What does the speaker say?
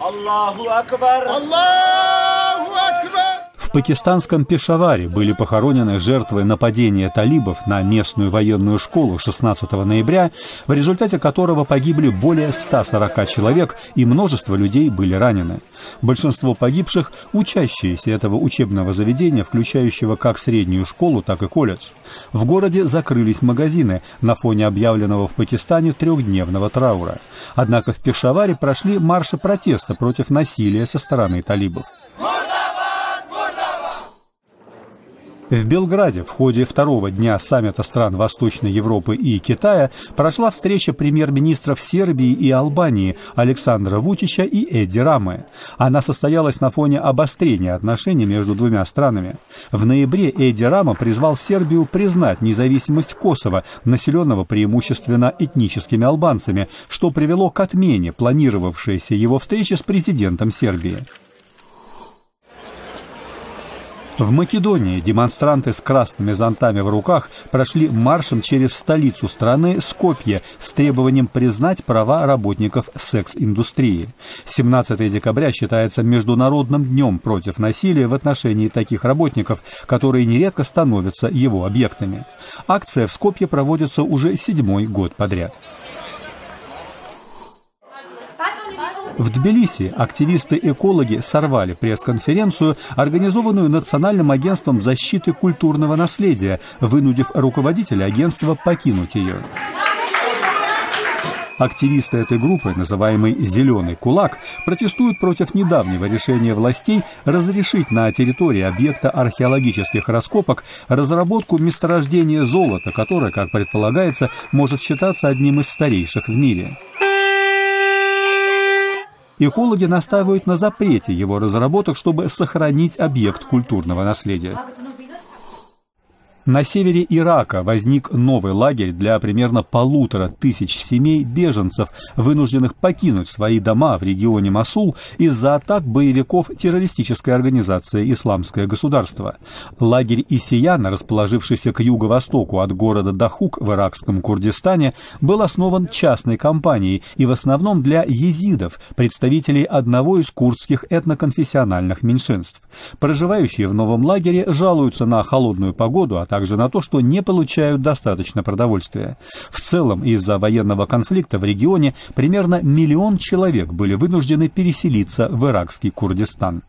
Аллаху Акбар! Аллаху Акбар! В пакистанском Пешаваре были похоронены жертвы нападения талибов на местную военную школу 16 ноября, в результате которого погибли более 140 человек и множество людей были ранены. Большинство погибших – учащиеся этого учебного заведения, включающего как среднюю школу, так и колледж. В городе закрылись магазины на фоне объявленного в Пакистане трехдневного траура. Однако в Пешаваре прошли марши протеста против насилия со стороны талибов. В Белграде в ходе второго дня саммита стран Восточной Европы и Китая прошла встреча премьер-министров Сербии и Албании Александра Вучича и Эди Рамы. Она состоялась на фоне обострения отношений между двумя странами. В ноябре Эди Рама призвал Сербию признать независимость Косово, населенного преимущественно этническими албанцами, что привело к отмене планировавшейся его встречи с президентом Сербии. В Македонии демонстранты с красными зонтами в руках прошли маршем через столицу страны Скопье с требованием признать права работников секс-индустрии. 17 декабря считается Международным днем против насилия в отношении таких работников, которые нередко становятся его объектами. Акция в Скопье проводится уже 7-й год подряд. В Тбилиси активисты-экологи сорвали пресс-конференцию, организованную Национальным агентством защиты культурного наследия, вынудив руководителя агентства покинуть ее. Активисты этой группы, называемой «Зеленый кулак», протестуют против недавнего решения властей разрешить на территории объекта археологических раскопок разработку месторождения золота, которое, как предполагается, может считаться одним из старейших в мире. Экологи настаивают на запрете его разработок, чтобы сохранить объект культурного наследия. На севере Ирака возник новый лагерь для примерно 1500 семей беженцев, вынужденных покинуть свои дома в регионе Мосул из-за атак боевиков террористической организации «Исламское государство». Лагерь Исияна, расположившийся к юго-востоку от города Дахук в иракском Курдистане, был основан частной компанией и в основном для езидов, представителей одного из курдских этноконфессиональных меньшинств. Проживающие в новом лагере жалуются на холодную погоду, а также на то, что не получают достаточно продовольствия. В целом, из-за военного конфликта в регионе примерно 1 миллион человек были вынуждены переселиться в иракский Курдистан.